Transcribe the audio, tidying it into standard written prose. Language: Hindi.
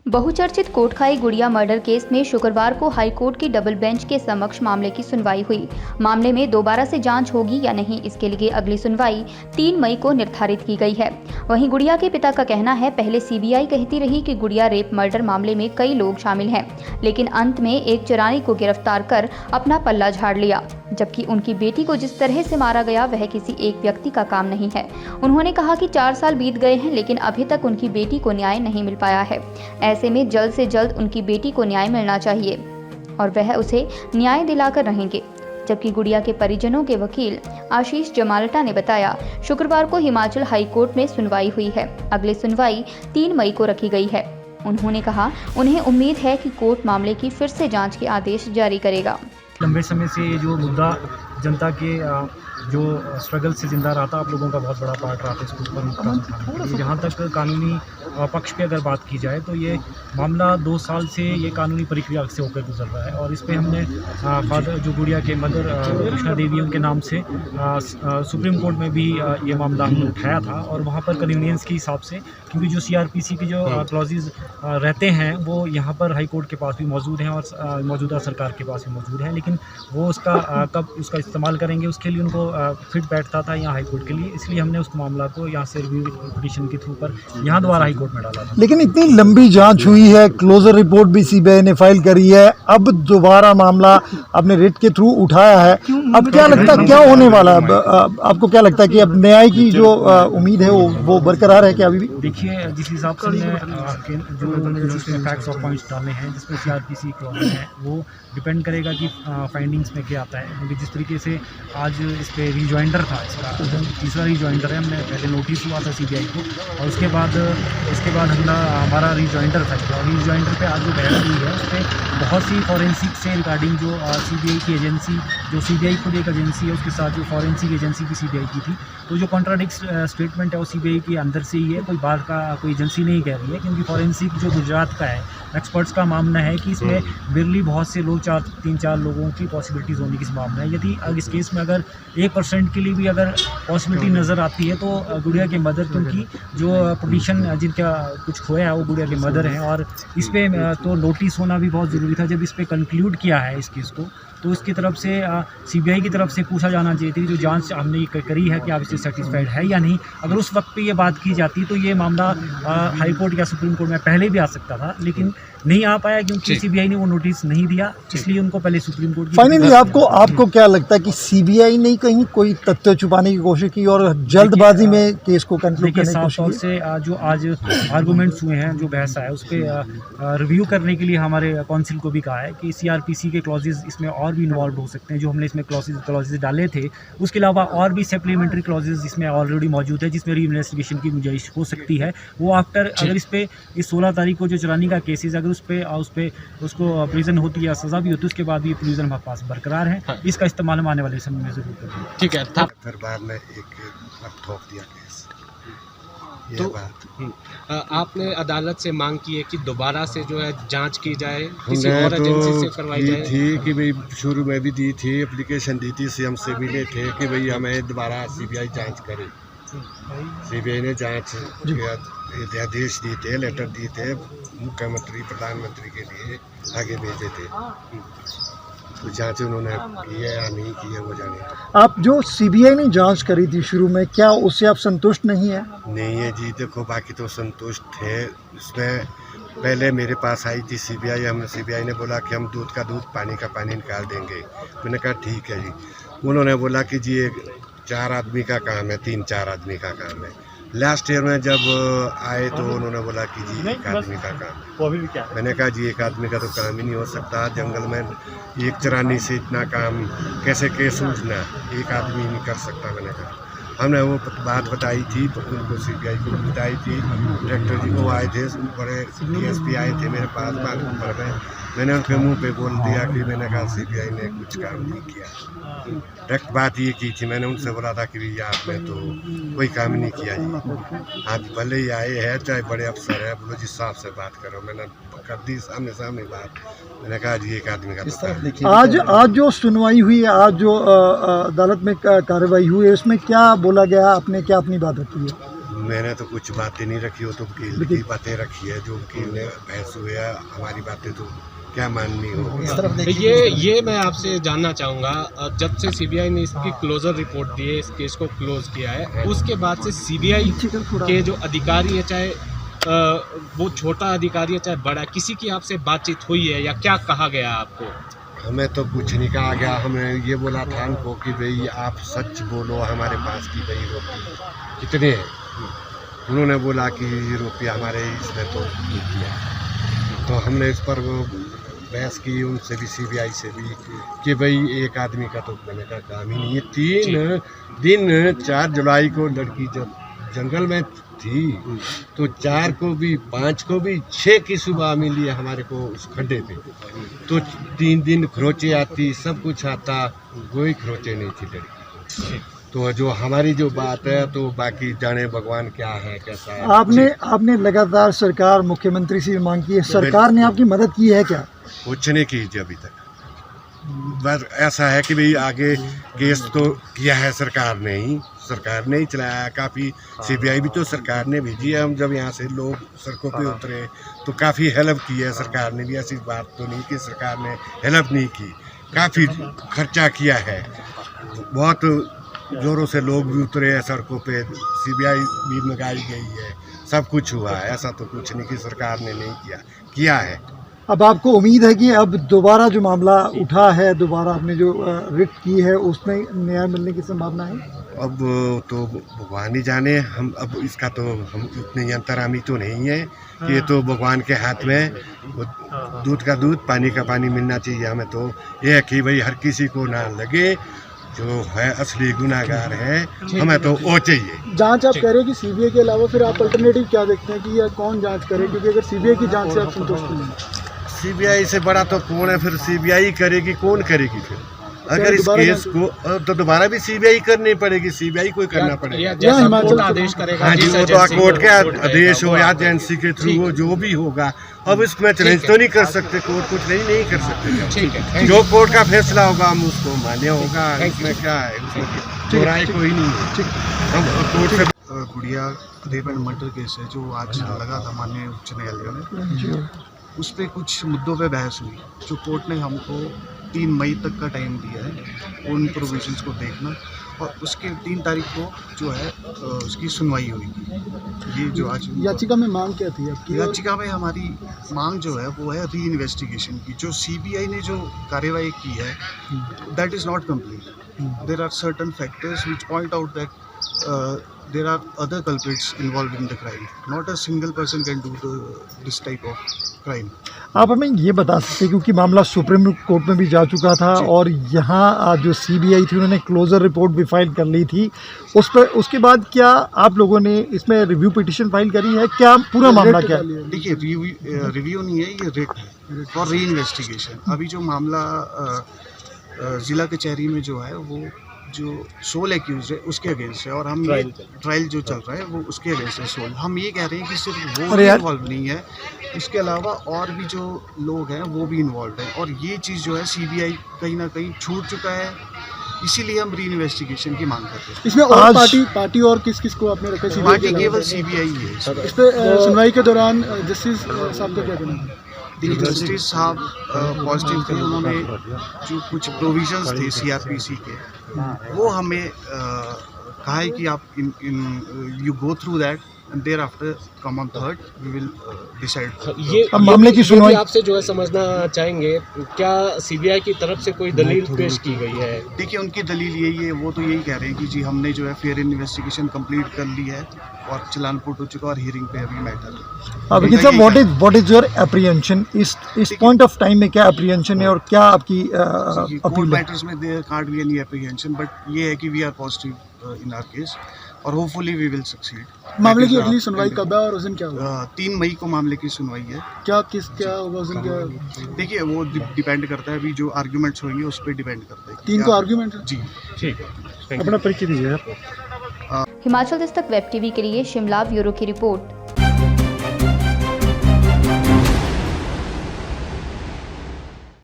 बहुचर्चित कोटखाई गुड़िया मर्डर केस में शुक्रवार को हाईकोर्ट की डबल बेंच के समक्ष मामले की सुनवाई हुई। मामले में दोबारा से जांच होगी या नहीं, इसके लिए अगली सुनवाई 3 मई को निर्धारित की गई है। वहीं गुड़िया के पिता का कहना है, पहले सीबीआई कहती रही कि गुड़िया रेप मर्डर मामले में कई लोग शामिल हैं, लेकिन अंत में एक चुरानी को गिरफ्तार कर अपना पल्ला झाड़ लिया, जबकि उनकी बेटी को जिस तरह से मारा गया वह किसी एक व्यक्ति का काम नहीं है। उन्होंने कहा कि 4 साल बीत गए हैं, लेकिन अभी तक उनकी बेटी को न्याय नहीं मिल पाया है। ऐसे में जल्द से जल्द उनकी बेटी को न्याय मिलना चाहिए और वह उसे न्याय दिलाकर रहेंगे। जबकि गुड़िया के परिजनों के वकील आशीष जमालटा ने बताया, शुक्रवार को हिमाचल हाईकोर्ट में सुनवाई हुई है। अगली सुनवाई 3 मई को रखी गई है। उन्होंने कहा, उन्हें उम्मीद है कि कोर्ट मामले की फिर से जांच के आदेश जारी करेगा। लंबे समय से ये जो मुद्दा जनता के जो स्ट्रगल से जिंदा रहा था, आप लोगों का बहुत बड़ा पार्ट रहा था इसको ऊपर उठाने के लिए। जहाँ तक कानूनी पक्ष पे अगर बात की जाए तो ये मामला 2 साल से ये कानूनी प्रक्रिया से होकर गुजर रहा है और इस पे हमने फादर जो गुड़िया के मदर कृष्णा देवी उनके नाम से सुप्रीम कोर्ट में भी ये मामला हमने उठाया था और वहाँ पर कन्वीनियंस के हिसाब से, क्योंकि जो CRPC की जो क्लॉजेज रहते हैं वो यहाँ पर हाई कोर्ट के पास भी मौजूद हैं और मौजूदा सरकार के पास भी मौजूद हैं, लेकिन वो उसका कब उसका इस्तेमाल करेंगे उसके लिए उनको फिट बैठता था यहाँ हाई कोर्ट के लिए, इसलिए हमने उस मामला को यहाँ से रिव्यू पिटीशन के थ्रू पर यहाँ दोबारा हाई कोर्ट में डाला था। लेकिन इतनी लंबी जांच हुई है, क्लोजर रिपोर्ट भी सीबीआई ने फाइल करी है, अब दोबारा मामला आपने रिट के थ्रू उठाया है, अब क्या लगता है क्या होने वाला है? आपको क्या लगता है कि अब न्याय की जो उम्मीद है वो बरकरार है क्या अभी भी? देखिए, जिस हिसाब से जो फैक्ट्स और पॉइंट्स डाले हैं जिसमें CRPC क्लॉज है वो डिपेंड करेगा कि फाइंडिंग्स में क्या आता है, क्योंकि जिस तरीके से आज इस पे रिजॉइंडर था, इसका तीसरा रिजॉइंडर है, हमने पहले नोटिस हुआ था सीबीआई को और उसके बाद हमारा रिजॉइंडर था और रिजॉइंडर पे आज जो बहस हुई है उस पर बहुत सी फॉरेंसिक से रिगार्डिंग जो सीबीआई की एजेंसी, जो सीबीआई खुद एक एजेंसी है, उसके साथ जो फॉरेंसिक एजेंसी भी सीबीआई की थी, तो जो कॉन्ट्राडिक्ट स्टेटमेंट है वो सीबीआई के अंदर से ही है, कोई बाहर का कोई एजेंसी नहीं कह रही है, क्योंकि फॉरेंसिक जो गुजरात का है एक्सपर्ट्स का मानना है कि इसमें बिरली बहुत से लोग 3-4 लोगों की पॉसिबिलिटीज़ होने की संभावना है। यदि इस केस में अगर 1% के लिए भी अगर पॉसिबिलिटी नज़र आती है तो गुड़िया के मदर, क्योंकि जो पिटीशन जिनका कुछ खोया है वो गुड़िया के मदर हैं और इस पर तो नोटिस होना भी बहुत ज़रूरी था। जब इस पर कंक्लूड किया है इस केस को तो उसकी तरफ से सीबीआई की तरफ से पूछा जाना चाहिए थी, जो जांच हमने करी है कि आप इससे सेटिस्फाइड है या नहीं। अगर उस वक्त पे ये बात की जाती तो ये मामला हाई कोर्ट या सुप्रीम कोर्ट में पहले भी आ सकता था, लेकिन नहीं आ पाया क्योंकि सीबीआई ने वो नोटिस नहीं दिया, इसलिए उनको पहले सुप्रीम कोर्ट। फाइनली आपको क्या लगता है कि सीबीआई ने कहीं कोई तथ्य छुपाने की कोशिश की और जल्दबाजी में केस को कंक्लूड करने की कोशिश की? से जो आज आर्गूमेंट्स हुए हैं, जो बहस है उस पर रिव्यू करने के लिए हमारे काउंसिल को भी कहा है कि CRPC के क्लॉजेज इसमें और भी इन्वॉल्व हो सकते हैं, जो हमने इसमें क्लॉजेज डाले थे, उसके अलावा और भी सप्लीमेंट्री क्लॉजेज इसमें ऑलरेडी मौजूद है जिसमें री-इन्वेस्टिगेशन की गुंजाइश हो सकती है। वो आफ्टर अगर इस पे इस 16 तारीख को जो चुरानी का केसेस अगर उस पे उसको प्रिजन होती है या सज़ा भी होती है, उसके बाद भी प्रिजन हमारे पास बरकरार है। इसका इस्तेमाल हम आने वाले समय में ज़रूर करेंगे। ठीक है, दरबार ने एक ठोक दिया केस। तो आपने अदालत से मांग की है कि दोबारा से जो है जांच की जाए, किसी और एजेंसी से करवाई जाए? थी कि भाई शुरू में भी दी थी, एप्लीकेशन दी थी, CM से मिले थे कि भाई हमें दोबारा CBI जांच करे। CBI ने जांच के आदेश दिए थे, लेटर दिए थे, मुख्यमंत्री प्रधानमंत्री के लिए आगे भेजे थे, तो जांच उन्होंने की है या नहीं की है वो जाने। आप जो सीबीआई ने जांच करी थी शुरू में, क्या उससे आप संतुष्ट नहीं है? नहीं है जी, देखो बाकी तो संतुष्ट थे। उसमें पहले मेरे पास आई थी CBI, हमने CBI ने बोला कि हम दूध का दूध पानी का पानी निकाल देंगे। मैंने कहा ठीक है जी। उन्होंने बोला कि जी 4 आदमी का काम है, 3-4 आदमी का काम है। लास्ट ईयर में जब आए तो उन्होंने बोला कि जी 1 आदमी का काम है। मैंने कहा जी 1 आदमी का तो काम ही नहीं हो सकता, जंगल में एक चरानी से इतना काम कैसे सूझना, 1 आदमी नहीं कर सकता। मैंने कहा हमने वो बात बताई थी तो उनको CBI को बताई थी, डायरेक्टर जी को आए थे, बड़े DSP आए थे मेरे पास बात में, मैंने उनके मुंह पे बोल दिया कि मैंने कहा CBI ने कुछ काम नहीं किया। डायरेक्ट बात ये की थी, मैंने उनसे बोला था कि भैया आपने तो कोई काम नहीं किया जी, आज भले ही आए हैं चाहे बड़े अफसर है, बोलो जिस हिसाब से बात करो। मैंने कर दी सामने बात, मैंने कहा जी 1 आदमी का। आज जो सुनवाई हुई है, आज जो अदालत में कार्रवाई हुई है, उसमें क्या बोला गया, आपने क्या अपनी बात रखी है? मैंने तो कुछ बातें नहीं रखी, हो तो वकील की बातें रखी है। जो वकील ने बहस हुई है, हमारी बातें तो क्या माननी होगी। ये मैं आपसे जानना चाहूँगा, जब से सीबीआई ने इसकी क्लोजर रिपोर्ट दी है, इस केस को क्लोज किया है, उसके बाद से सीबीआई के जो अधिकारी है, चाहे वो छोटा अधिकारी है चाहे बड़ा, किसी की आपसे बातचीत हुई है या क्या कहा गया आपको? हमें तो कुछ नहीं कहा गया। हमें ये बोला था उनको कि भाई आप सच बोलो हमारे पास की भाई रुपये कितने हैं। उन्होंने बोला कि रुपया हमारे इसमें तो नहीं किया। तो हमने इस पर बहस की उनसे भी, सीबीआई से भी, कि भाई एक आदमी का तो मैंने का काम ही नहीं है। 3 दिन 4 जुलाई को लड़की जब जंगल में थी तो 4 को भी 5 को भी 6 की सुबह मिली है हमारे को उस खड्डे पे। तो 3 दिन खरोचे आती, सब कुछ आता, कोई खरोचे नहीं थी लड़की। तो जो हमारी जो बात है तो बाकी जाने भगवान क्या है कैसा है। आपने लगातार सरकार, मुख्यमंत्री से मांग की है, सरकार ने आपकी मदद की है क्या? कुछ नहीं कीजिए अभी तक। बस ऐसा है कि भाई आगे केस तो किया है सरकार ने ही चलाया। काफ़ी सीबीआई भी तो सरकार ने भेजी है। हम जब यहाँ से लोग सड़कों पे उतरे तो काफ़ी हेल्प की है सरकार ने भी। ऐसी बात तो नहीं कि सरकार ने हेल्प नहीं की, काफ़ी खर्चा किया है। बहुत ज़ोरों से लोग भी उतरे हैं सड़कों पे, सीबीआई भी मंगाई गई है, सब कुछ हुआ है। ऐसा तो कुछ नहीं कि सरकार ने नहीं किया है। अब आपको उम्मीद है कि अब दोबारा जो मामला उठा है, दोबारा आपने जो रिट की है, उसमें न्याय मिलने की संभावना है? अब तो भगवान ही जाने। हम अब इसका तो हम इतने अंतरामी तो नहीं है कि ये तो भगवान के हाथ में। दूध का दूध, पानी का पानी मिलना चाहिए। हमें तो ये है कि भाई हर किसी को ना लगे जो है असली गुनाहगार है, हमें तो वो चाहिए। जांच आप कह रहे हैं कि सीबीआई के अलावा फिर आप अल्टरनेटिव क्या देखते हैं कि या कौन जांच करे? क्योंकि अगर सीबीआई की जांच से आप संतुष्ट नहीं हैं, सीबीआई से बड़ा तो कौन है? फिर सीबीआई करेगी, कौन करेगी फिर? अगर इस केस को तो दोबारा भी सीबीआई करनी पड़ेगी, सीबीआई को करना पड़ेगा। जैसा कोर्ट आदेश करेगा, हाँ जी, वो तो कोर्ट के आदेश हो या एजेंसी के थ्रू हो, जो भी होगा। अब इसमें चैलेंज तो नहीं कर सकते, कोर्ट कुछ नहीं कर सकते। ठीक है, जो कोर्ट का फैसला होगा हम उसको मान्य होगा। इसमें क्या है, उसमें राय कोई नहीं है। हम कोर्ट से गुड़िया रेप एंड मर्डर केस है जो आज लगा था माननीय उच्च न्यायालय में, उस पर कुछ मुद्दों पे बहस हुई। जो कोर्ट ने हमको 3 मई तक का टाइम दिया है उन प्रोविजंस को देखना, और उसके 3 तारीख को जो है उसकी सुनवाई होगी। ये जो आज याचिका में मांग क्या थी आपकी? याचिका में हमारी मांग जो है वो है री इन्वेस्टिगेशन की। जो सीबीआई ने जो कार्यवाही की है that is not complete. There are certain factors which point out that there are other culprits involved in the crime. Not a single person can do this type of crime. आप हमें ये बता सकते हैं, क्योंकि मामला सुप्रीम कोर्ट में भी जा चुका था और यहाँ जो सीबीआई थी उन्होंने क्लोजर रिपोर्ट भी फाइल कर ली थी, उस पर उसके बाद क्या आप लोगों ने इसमें रिव्यू पिटिशन फाइल करी है? क्या पूरा मामला क्या है? देखिए, रिव्यू नहीं है, ये रिट है फॉर री इन्वेस्टिगेशन। अभी जो मामला ज़िला कचहरी में जो है वो जो सोल एक्यूज है उसके अगेंस्ट है, और हम ट्रायल जो चल रहा है वो उसके अगेंस्ट है सोल। हम ये कह रहे हैं कि सिर्फ वो इन्वॉल्व नहीं है, इसके अलावा और भी जो लोग हैं वो भी इन्वॉल्व हैं, और ये चीज़ जो है सीबीआई कहीं ना कहीं छूट चुका है, इसीलिए हम री इन्वेस्टिगेशन की मांग करते हैं। इसमें और पार्टी और किस किस को आपने रखा? पार्टी केवल सीबीआई है। इस पर सुनवाई के दौरान जस्टिस साहब का क्या कहना है? जस्टिस साहब पॉजिटिव थे। उन्होंने जो कुछ प्रोविजंस थे सीआरपीसी के वो हमें कहा है कि आप you go through that and thereafter come on 3rd we will decide। ये मामले की सुनवाई आपसे जो है समझना चाहेंगे, क्या सीबीआई की तरफ से कोई दलील पेश की गई है? देखिए, उनकी दलील यही है, वो तो यही कह रहे हैं कि जी हमने जो है फेयर इन्वेस्टिगेशन कंप्लीट कर ली है और चलान पुट हो चुका और हियरिंग पे अभी मैटर है। लेकिन sir what is your apprehension इस पॉइंट ऑफ टाइम में? क्या एप्रीहेंशन है और क्या आपकी कोर्ट मैटर्स में there can't be any apprehension, but ये है कि we are positive in our case और होपफुली वी विल सक्सीड। मामले की अगली सुनवाई कब है और उस दिन क्या होगा? 3 मई को मामले की सुनवाई है। क्या होगा उस दिन? क्या देखिए, वो डिपेंड करता है, अभी जो आर्ग्यूमेंट्स होंगे उस पर डिपेंड करता है। 3 को आर्ग्यूमेंट है? जी ठीक है। अपना परिचय दीजिए। हिमाचल दस्तक वेब टीवी के लिए शिमला ब्यूरो की रिपोर्ट।